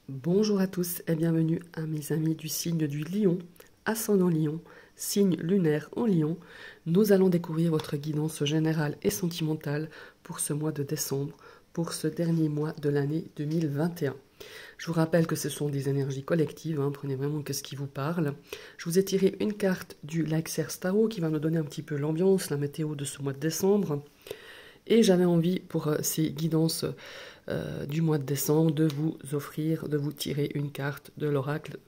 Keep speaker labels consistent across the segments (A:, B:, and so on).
A: Bonjour à tous et bienvenue à mes amis du signe du Lion, ascendant Lion, signe lunaire en Lion. Nous allons découvrir votre guidance générale et sentimentale pour ce mois de décembre, pour ce dernier mois de l'année 2021. Je vous rappelle que ce sont des énergies collectives, prenez vraiment que ce qui vous parle. Je vous ai tiré une carte du L'Axerce Tarot qui va nous donner un petit peu l'ambiance, la météo de ce mois de décembre. Et j'avais envie pour ces guidances du mois de décembre de vous offrir, de vous tirer une carte de l'oracle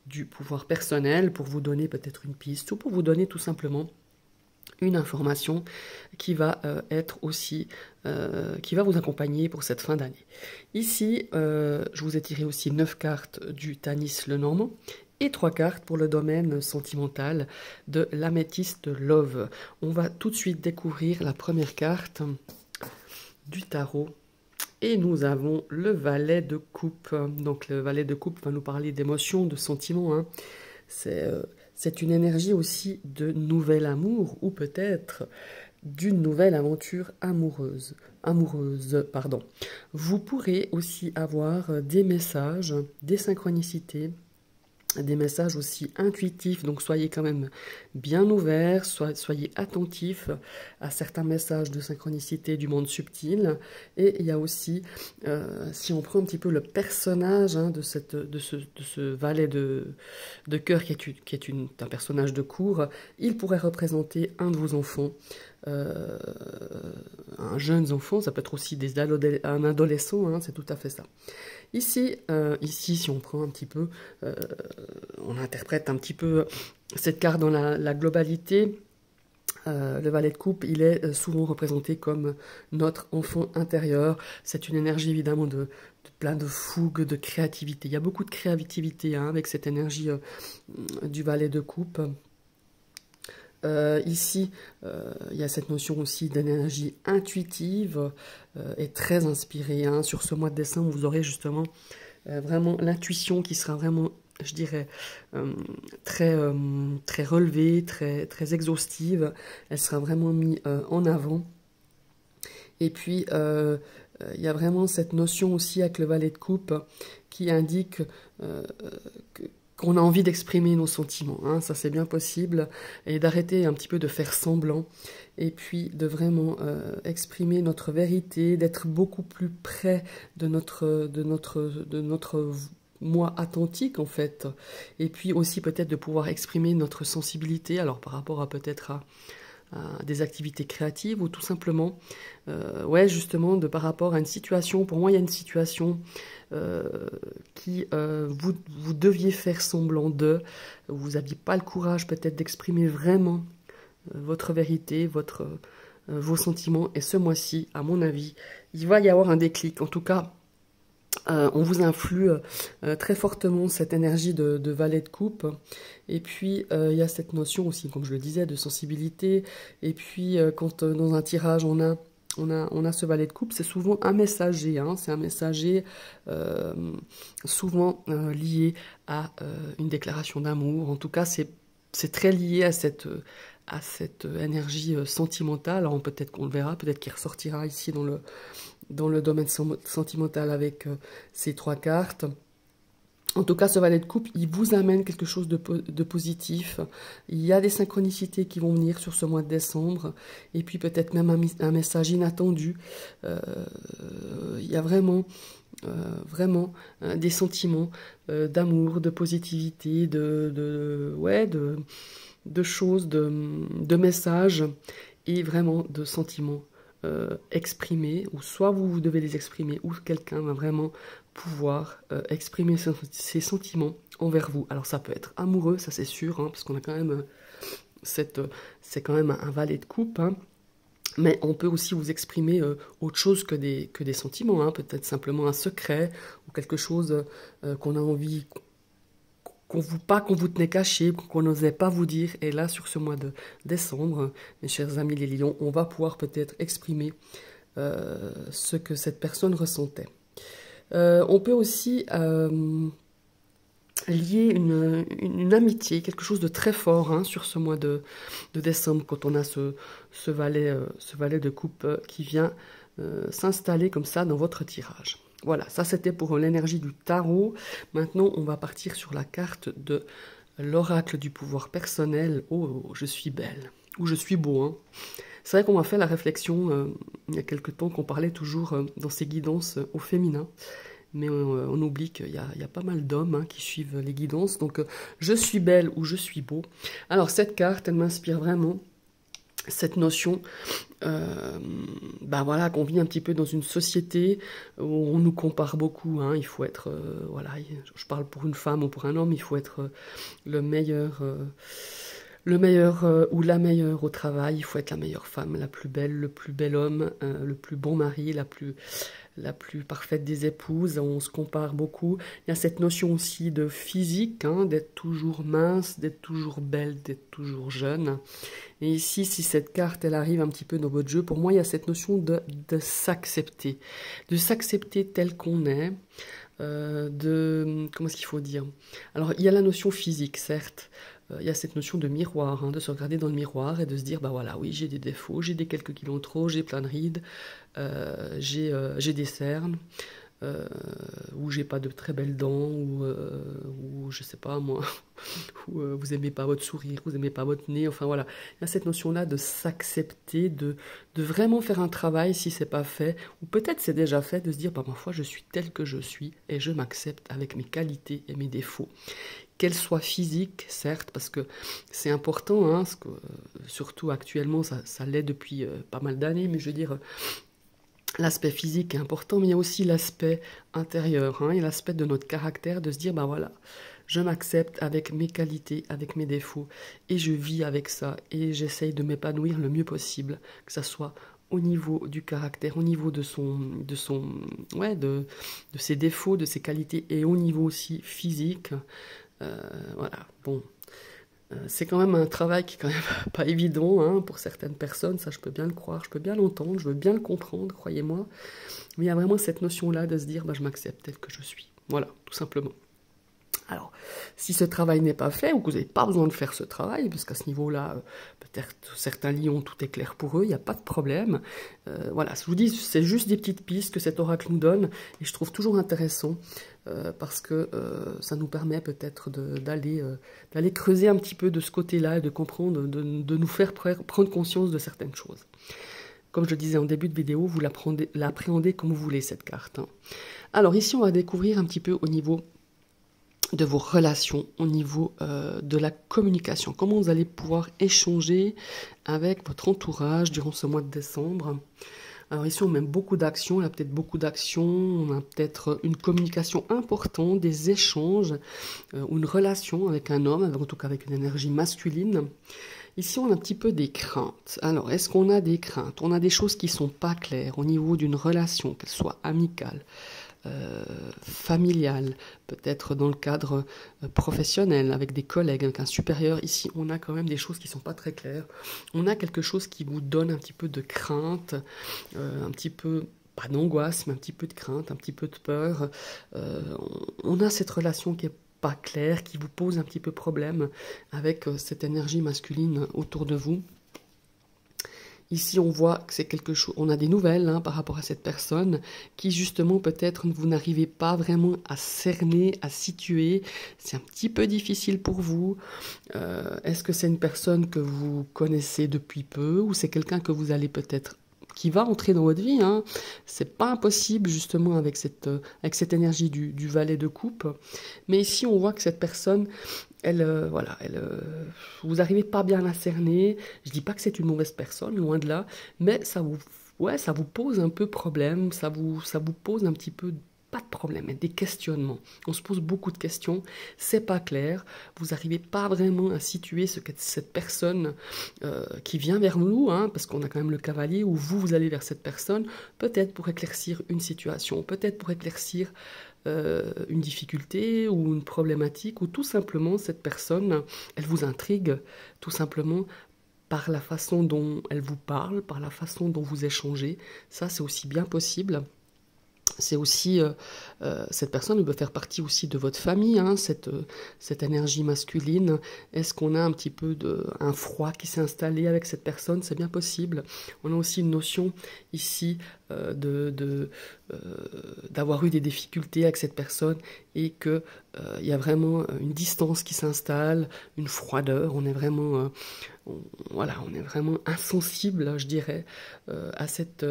A: du pouvoir personnel pour vous donner peut-être une piste ou pour vous donner tout simplement une information qui va être aussi, qui va vous accompagner pour cette fin d'année. Ici, je vous ai tiré aussi 9 cartes du Tanis le Normand et 3 cartes pour le domaine sentimental de l'améthyste Love. On va tout de suite découvrir la première carte du tarot. Et nous avons le valet de coupe. Donc le valet de coupe va nous parler d'émotions, de sentiments. C'est une énergie aussi de nouvel amour ou peut-être d'une nouvelle aventure amoureuse. Vous pourrez aussi avoir des messages, des synchronicités, des messages aussi intuitifs, donc soyez quand même bien ouverts, soyez attentifs à certains messages de synchronicité du monde subtil. Et il y a aussi, si on prend un petit peu le personnage de ce valet de cœur qui est un personnage de cour, il pourrait représenter un de vos enfants, un jeune enfant, ça peut être aussi un adolescent, c'est tout à fait ça. Ici, si on prend un petit peu, on interprète un petit peu cette carte dans la globalité, le valet de coupe, il est souvent représenté comme notre enfant intérieur. C'est une énergie évidemment de plein de fougue, de créativité. Il y a beaucoup de créativité avec cette énergie du valet de coupe. Ici, il y a cette notion aussi d'énergie intuitive et très inspirée. Sur ce mois de décembre, vous aurez justement vraiment l'intuition qui sera vraiment, je dirais, très relevée, très exhaustive. Elle sera vraiment mise en avant. Et puis, il y a vraiment cette notion aussi avec le valet de coupe qui indique qu'on a envie d'exprimer nos sentiments, ça c'est bien possible, et d'arrêter un petit peu de faire semblant, et puis de vraiment exprimer notre vérité, d'être beaucoup plus près de notre moi authentique en fait, et puis aussi peut-être de pouvoir exprimer notre sensibilité, alors par rapport à peut-être à des activités créatives ou tout simplement, justement, par rapport à une situation. Pour moi, il y a une situation qui vous deviez faire semblant de, vous n'aviez pas le courage peut-être d'exprimer vraiment votre vérité, vos sentiments. Et ce mois-ci, à mon avis, il va y avoir un déclic. En tout cas, on vous influe très fortement cette énergie de valet de coupe. Et puis, il y a cette notion aussi, comme je le disais, de sensibilité. Et puis, quand dans un tirage, on a ce valet de coupe, c'est souvent un messager. C'est un messager souvent lié à une déclaration d'amour. En tout cas, c'est très lié à cette énergie sentimentale. Alors, peut-être qu'on le verra, peut-être qu'il ressortira ici dans le domaine sentimental avec ces 3 cartes. En tout cas, ce valet de coupe, il vous amène quelque chose de positif. Il y a des synchronicités qui vont venir sur ce mois de décembre. Et puis peut-être même un message inattendu. Il y a vraiment des sentiments d'amour, de positivité, de choses, de messages et vraiment de sentiments exprimer, ou soit vous devez les exprimer, ou quelqu'un va vraiment pouvoir exprimer ses sentiments envers vous. Alors ça peut être amoureux, ça c'est sûr, parce qu'on a quand même c'est quand même un valet de coupe, mais on peut aussi vous exprimer autre chose que des sentiments, peut-être simplement un secret, ou quelque chose qu'on a envie, qu'on vous tenait caché, qu'on n'osait pas vous dire. Et là, sur ce mois de décembre, mes chers amis les lions, on va pouvoir peut-être exprimer ce que cette personne ressentait. On peut aussi lier une amitié, quelque chose de très fort sur ce mois de décembre, quand on a ce valet de coupe qui vient s'installer comme ça dans votre tirage. Voilà, ça c'était pour l'énergie du tarot. Maintenant, on va partir sur la carte de l'oracle du pouvoir personnel. Oh, je suis belle. Ou je suis beau, hein. C'est vrai qu'on m'a fait la réflexion il y a quelque temps qu'on parlait toujours dans ces guidances au féminin. Mais on oublie qu'il y a pas mal d'hommes qui suivent les guidances. Donc, je suis belle ou je suis beau. Alors, cette carte, elle m'inspire vraiment cette notion voilà, qu'on vit un petit peu dans une société où on nous compare beaucoup. Il faut être, voilà, je parle pour une femme ou pour un homme, il faut être le meilleur ou la meilleure au travail, il faut être la meilleure femme, la plus belle, le plus bel homme, le plus bon mari, la plus parfaite des épouses. On se compare beaucoup. Il y a cette notion aussi de physique, d'être toujours mince, d'être toujours belle, d'être toujours jeune. Et ici, si cette carte, elle arrive un petit peu dans votre jeu, pour moi, il y a cette notion de s'accepter tel qu'on est. Comment est-ce qu'il faut dire? Alors, il y a la notion physique, certes. Il y a cette notion de miroir, de se regarder dans le miroir et de se dire, bah voilà, oui, j'ai des défauts, j'ai des quelques kilos en trop, j'ai plein de rides, j'ai des cernes, ou j'ai pas de très belles dents, ou je sais pas moi, ou vous aimez pas votre sourire, vous aimez pas votre nez, enfin voilà. Il y a cette notion-là de s'accepter, de vraiment faire un travail si c'est pas fait, ou peut-être c'est déjà fait, de se dire, bah ma foi, je suis tel que je suis et je m'accepte avec mes qualités et mes défauts. Qu'elle soit physique, certes, parce que c'est important, parce que, surtout actuellement, ça l'est depuis pas mal d'années, mais je veux dire, l'aspect physique est important, mais il y a aussi l'aspect intérieur, il y a l'aspect de notre caractère, de se dire, bah voilà, je m'accepte avec mes qualités, avec mes défauts, et je vis avec ça, et j'essaye de m'épanouir le mieux possible, que ça soit au niveau du caractère, au niveau de ses défauts, de ses qualités, et au niveau aussi physique. Voilà, bon, c'est quand même un travail qui est quand même pas évident pour certaines personnes, ça je peux bien le croire, je peux bien l'entendre, je veux bien le comprendre, croyez-moi. Mais il y a vraiment cette notion-là de se dire, bah, je m'accepte tel que je suis. Voilà, tout simplement. Alors, si ce travail n'est pas fait, ou que vous n'avez pas besoin de faire ce travail, parce qu'à ce niveau-là, peut-être certains lions, tout est clair pour eux, il n'y a pas de problème. Voilà, je vous dis, c'est juste des petites pistes que cet oracle nous donne, et je trouve toujours intéressant, parce que ça nous permet peut-être d'aller creuser un petit peu de ce côté-là, et de comprendre, de nous faire prendre conscience de certaines choses. Comme je le disais en début de vidéo, vous l'appréhendez comme vous voulez, cette carte. Alors ici, on va découvrir un petit peu au niveau de vos relations, au niveau de la communication. Comment vous allez pouvoir échanger avec votre entourage durant ce mois de décembre. Alors ici, on met beaucoup d'actions, il y a peut-être beaucoup d'actions, on a peut-être une communication importante, des échanges, ou une relation avec un homme, en tout cas avec une énergie masculine. Ici, on a un petit peu des craintes. Alors, est-ce qu'on a des craintes? On a des choses qui ne sont pas claires au niveau d'une relation, qu'elle soit amicale, familiale, peut-être dans le cadre professionnel, avec des collègues, avec un supérieur. Ici, on a quand même des choses qui ne sont pas très claires. On a quelque chose qui vous donne un petit peu de crainte, un petit peu, pas d'angoisse, mais un petit peu de crainte, un petit peu de peur. On a cette relation qui est pas claire, qui vous pose un petit peu problème avec cette énergie masculine autour de vous. Ici, on voit que c'est quelque chose, on a des nouvelles par rapport à cette personne qui, justement, peut-être vous n'arrivez pas vraiment à cerner, à situer. C'est un petit peu difficile pour vous. Est-ce que c'est une personne que vous connaissez depuis peu ou c'est quelqu'un que vous allez peut-être qui va entrer dans votre vie, c'est pas impossible justement avec cette énergie du valet de coupe. Mais ici, on voit que cette personne, vous n'arrivez pas bien à la cerner. Je dis pas que c'est une mauvaise personne, loin de là, mais ça vous pose un peu problème, ça vous pose un petit peu, pas de problème, mais des questionnements. On se pose beaucoup de questions, c'est pas clair, vous n'arrivez pas vraiment à situer ce qu'est cette personne qui vient vers nous, parce qu'on a quand même le cavalier, où vous allez vers cette personne, peut-être pour éclaircir une situation, peut-être pour éclaircir une difficulté ou une problématique, ou tout simplement cette personne, elle vous intrigue, tout simplement par la façon dont elle vous parle, par la façon dont vous échangez. Ça, c'est aussi bien possible. C'est aussi, cette personne peut faire partie aussi de votre famille, cette énergie masculine. Est-ce qu'on a un petit peu un froid qui s'est installé avec cette personne? C'est bien possible. On a aussi une notion ici d'avoir eu des difficultés avec cette personne et qu'il y a vraiment une distance qui s'installe, une froideur, on est vraiment, voilà, on est vraiment insensible, je dirais, à cette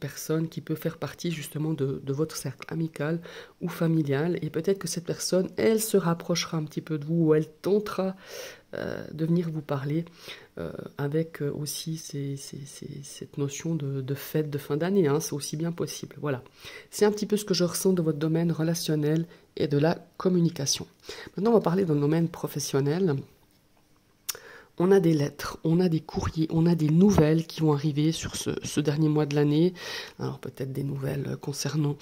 A: personne qui peut faire partie justement de votre cercle amical ou familial. Et peut-être que cette personne, elle se rapprochera un petit peu de vous ou elle tentera de venir vous parler avec aussi cette notion de fête de fin d'année, hein, c'est aussi bien possible. Voilà, c'est un petit peu ce que je ressens de votre domaine relationnel et de la communication. Maintenant, on va parler dans le domaine professionnel. On a des lettres, on a des courriers, on a des nouvelles qui vont arriver sur ce dernier mois de l'année. Alors peut-être des nouvelles concernant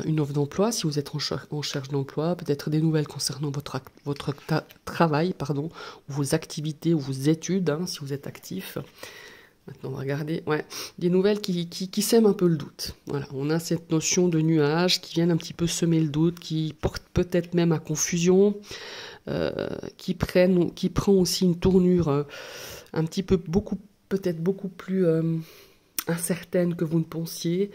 A: une offre d'emploi, si vous êtes en recherche d'emploi, peut-être des nouvelles concernant votre travail, pardon, ou vos activités ou vos études, hein, si vous êtes actif. Maintenant, on va regarder, ouais, des nouvelles qui sèment un peu le doute. Voilà, on a cette notion de nuages qui viennent un petit peu semer le doute, qui portent peut-être même à confusion. Qui prend aussi une tournure un petit peu peut-être beaucoup plus incertaine que vous ne pensiez.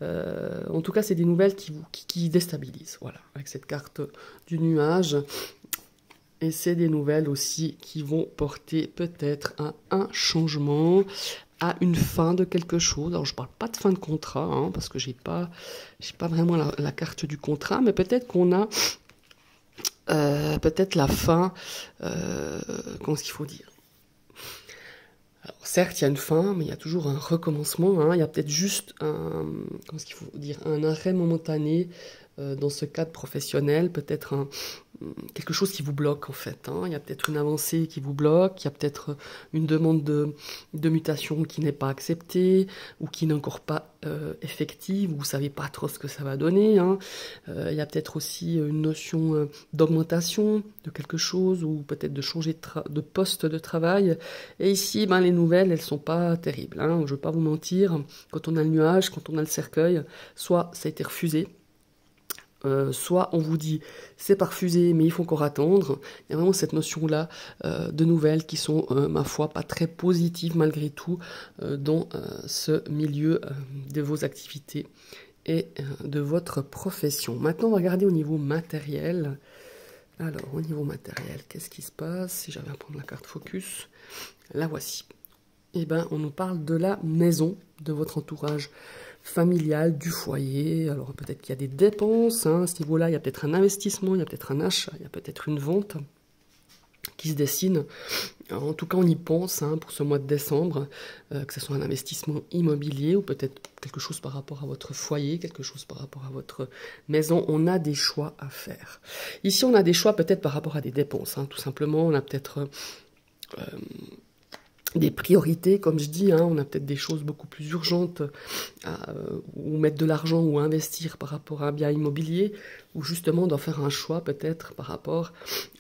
A: En tout cas, c'est des nouvelles qui déstabilisent, voilà, avec cette carte du nuage. Et c'est des nouvelles aussi qui vont porter peut-être à un changement, à une fin de quelque chose. Alors, je ne parle pas de fin de contrat, hein, parce que j'ai pas vraiment la carte du contrat, mais peut-être qu'on a peut-être la fin, comment est-ce qu'il faut dire? Alors, certes, il y a une fin, mais il y a toujours un recommencement, hein. Il y a peut-être juste comment est-ce qu'il faut dire, un arrêt momentané dans ce cadre professionnel, peut-être quelque chose qui vous bloque en fait, hein. Il y a peut-être une avancée qui vous bloque, il y a peut-être une demande de mutation qui n'est pas acceptée ou qui n'est encore pas effective, vous ne savez pas trop ce que ça va donner, hein. Il y a peut-être aussi une notion d'augmentation de quelque chose ou peut-être de changer de poste de travail. Et ici, ben, les nouvelles, elles ne sont pas terribles, hein. Je ne veux pas vous mentir, quand on a le nuage, quand on a le cercueil, soit ça a été refusé, soit on vous dit c'est pas refusé mais il faut encore attendre. Il y a vraiment cette notion-là de nouvelles qui sont, ma foi, pas très positives malgré tout dans ce milieu de vos activités et de votre profession. Maintenant, on va regarder au niveau matériel. Alors, au niveau matériel, qu'est-ce qui se passe? Si j'avais à prendre la carte focus, la voici. Eh bien, on nous parle de la maison, de votre entourage familial, du foyer. Alors peut-être qu'il y a des dépenses, hein, à ce niveau-là, il y a peut-être un investissement, il y a peut-être un achat, il y a peut-être une vente qui se dessine. Alors, en tout cas, on y pense, hein, pour ce mois de décembre, que ce soit un investissement immobilier ou peut-être quelque chose par rapport à votre foyer, quelque chose par rapport à votre maison. On a des choix à faire. Ici, on a des choix peut-être par rapport à des dépenses, hein, tout simplement. On a peut-être des priorités, comme je dis, hein, on a peut-être des choses beaucoup plus urgentes où mettre de l'argent ou investir par rapport à un bien immobilier, ou justement d'en faire un choix peut-être par rapport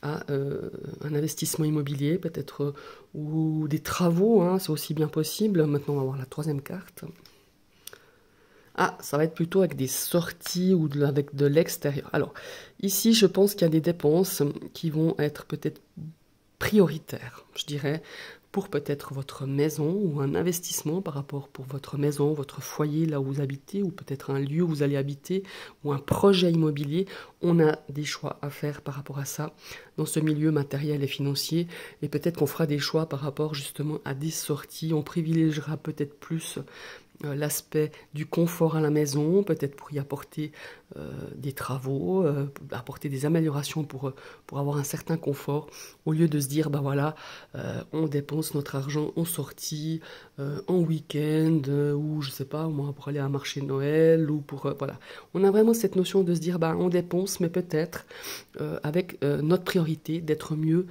A: à un investissement immobilier, peut-être, ou des travaux, hein, c'est aussi bien possible. Maintenant, on va voir la troisième carte. Ah, ça va être plutôt avec des sorties ou avec de l'extérieur. Alors, ici, je pense qu'il y a des dépenses qui vont être peut-être prioritaires, je dirais, pour peut-être votre maison ou un investissement par rapport pour votre maison, votre foyer, là où vous habitez, ou peut-être un lieu où vous allez habiter, ou un projet immobilier. On a des choix à faire par rapport à ça dans ce milieu matériel et financier, et peut-être qu'on fera des choix par rapport justement à des sorties. On privilégiera peut-être plus l'aspect du confort à la maison, peut-être pour y apporter des travaux, apporter des améliorations pour avoir un certain confort, au lieu de se dire, bah voilà, on dépense notre argent en sortie, en week-end, ou je sais pas, moi, pour aller à un marché de Noël, ou pour, voilà. On a vraiment cette notion de se dire, bah on dépense, mais peut-être avec notre priorité d'être mieux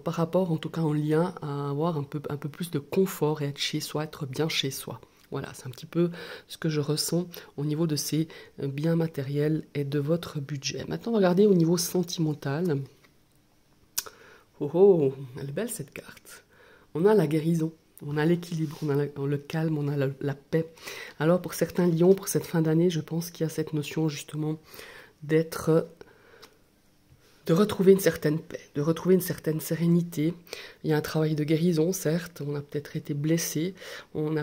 A: par rapport, en tout cas en lien, à avoir un peu plus de confort et être chez soi, être bien chez soi. Voilà, c'est un petit peu ce que je ressens au niveau de ces biens matériels et de votre budget. Maintenant, on va regarder au niveau sentimental. Oh oh, elle est belle cette carte. On a la guérison, on a l'équilibre, on a le calme, on a la paix. Alors pour certains lions, pour cette fin d'année, je pense qu'il y a cette notion justement de de retrouver une certaine paix, de retrouver une certaine sérénité. Il y a un travail de guérison, certes, on a peut-être été blessé, on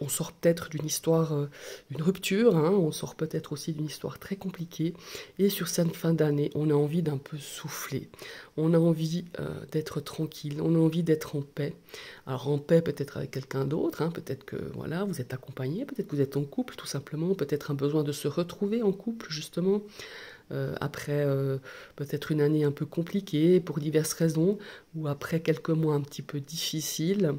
A: sort peut-être d'une histoire, d'une rupture, hein, on sort peut-être aussi d'une histoire très compliquée, et sur cette fin d'année, on a envie d'un peu souffler, on a envie d'être tranquille, on a envie d'être en paix. Alors en paix peut-être avec quelqu'un d'autre, hein, peut-être que voilà, vous êtes accompagné, peut-être que vous êtes en couple tout simplement, peut-être un besoin de se retrouver en couple justement, après peut-être une année un peu compliquée pour diverses raisons, ou après quelques mois un petit peu difficiles,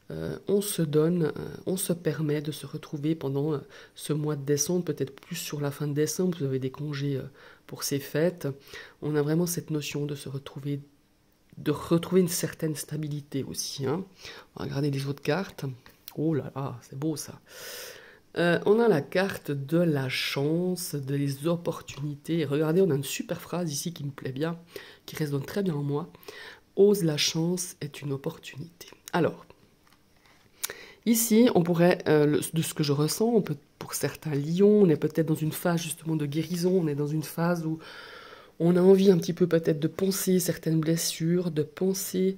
A: on se donne, on se permet de se retrouver pendant ce mois de décembre, peut-être plus sur la fin de décembre, vous avez des congés pour ces fêtes. On a vraiment cette notion de se retrouver, de retrouver une certaine stabilité aussi, hein. On va regarder les autres cartes. Oh là là, c'est beau ça. On a la carte de la chance, des opportunités. Regardez, on a une super phrase ici qui me plaît bien, qui résonne très bien en moi. Ose la chance est une opportunité. Alors, ici, on pourrait, de ce que je ressens, on peut, pour certains lions, on est peut-être dans une phase justement de guérison, on est dans une phase où on a envie un petit peu peut-être de penser certaines blessures, de penser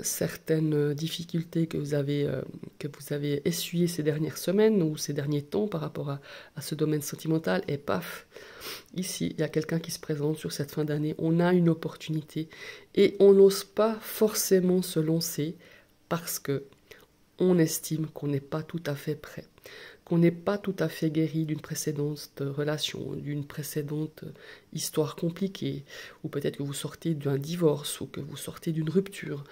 A: certaines difficultés que vous avez essuyées ces dernières semaines ou ces derniers temps par rapport à ce domaine sentimental. Et paf, ici, il y a quelqu'un qui se présente sur cette fin d'année. On a une opportunité et on n'ose pas forcément se lancer parce que on estime qu'on n'est pas tout à fait prêt, qu'on n'est pas tout à fait guéri d'une précédente relation, d'une précédente histoire compliquée, ou peut-être que vous sortez d'un divorce, ou que vous sortez d'une rupture.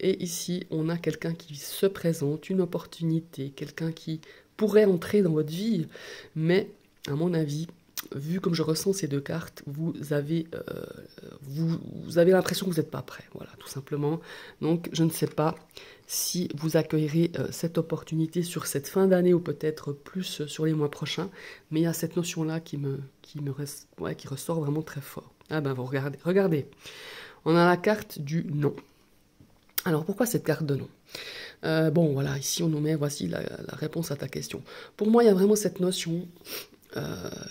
A: Et ici, on a quelqu'un qui se présente, une opportunité, quelqu'un qui pourrait entrer dans votre vie, mais à mon avis, vu comme je ressens ces deux cartes, vous avez l'impression que vous n'êtes pas prêt, voilà, tout simplement. Donc, je ne sais pas si vous accueillerez cette opportunité sur cette fin d'année ou peut-être plus sur les mois prochains, mais il y a cette notion-là qui ressort vraiment très fort. Ah ben, vous regardez, on a la carte du non. Alors, pourquoi cette carte de non? Bon, voilà, ici on nous met, voici la réponse à ta question. Pour moi, il y a vraiment cette notion,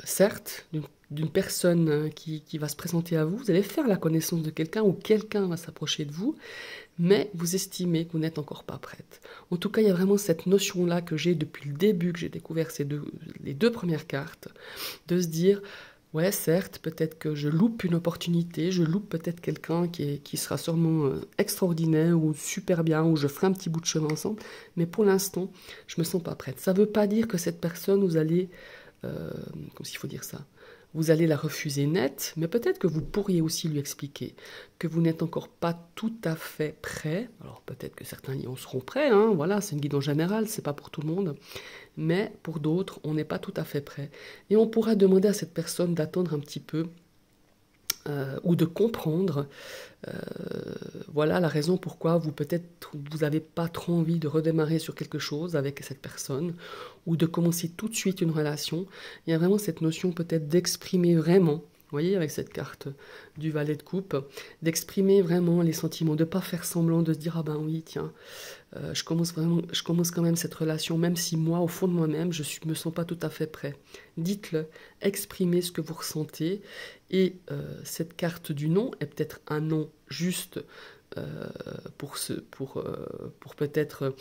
A: certes, d'une personne qui va se présenter à vous, vous allez faire la connaissance de quelqu'un ou quelqu'un va s'approcher de vous, mais vous estimez que vous n'êtes encore pas prête. En tout cas, il y a vraiment cette notion-là que j'ai depuis le début, que j'ai découvert les deux premières cartes, de se dire, ouais, certes, peut-être que je loupe une opportunité, je loupe peut-être quelqu'un qui sera sûrement extraordinaire ou super bien, ou je ferai un petit bout de chemin ensemble, mais pour l'instant, je me sens pas prête. Ça ne veut pas dire que cette personne, vous allez, comment s'il faut dire ça, vous allez la refuser net, mais peut-être que vous pourriez aussi lui expliquer que vous n'êtes encore pas tout à fait prêt. Alors peut-être que certains lions seront prêts, hein, voilà, c'est une guidance générale, c'est pas pour tout le monde, mais pour d'autres, on n'est pas tout à fait prêt. Et on pourra demander à cette personne d'attendre un petit peu, ou de comprendre, voilà la raison pourquoi vous n'avez pas trop envie de redémarrer sur quelque chose avec cette personne, ou de commencer tout de suite une relation. Il y a vraiment cette notion peut-être d'exprimer vraiment, vous voyez, avec cette carte du valet de coupe, d'exprimer vraiment les sentiments, de ne pas faire semblant de se dire « Ah ben oui, tiens, je commence quand même cette relation, même si moi, au fond de moi-même, je ne me sens pas tout à fait prêt. » Dites-le, exprimez ce que vous ressentez. Et cette carte du non est peut-être un non juste pour peut-être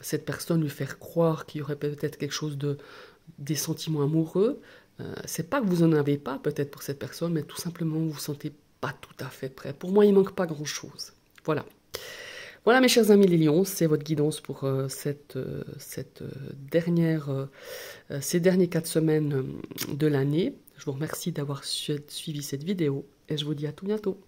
A: cette personne lui faire croire qu'il y aurait peut-être quelque chose des sentiments amoureux. C'est pas que vous en avez pas peut-être pour cette personne, mais tout simplement vous vous sentez pas tout à fait prêt. Pour moi, il manque pas grand-chose. Voilà. Voilà mes chers amis les lions, c'est votre guidance pour ces derniers 4 semaines de l'année. Je vous remercie d'avoir suivi cette vidéo et je vous dis à tout bientôt.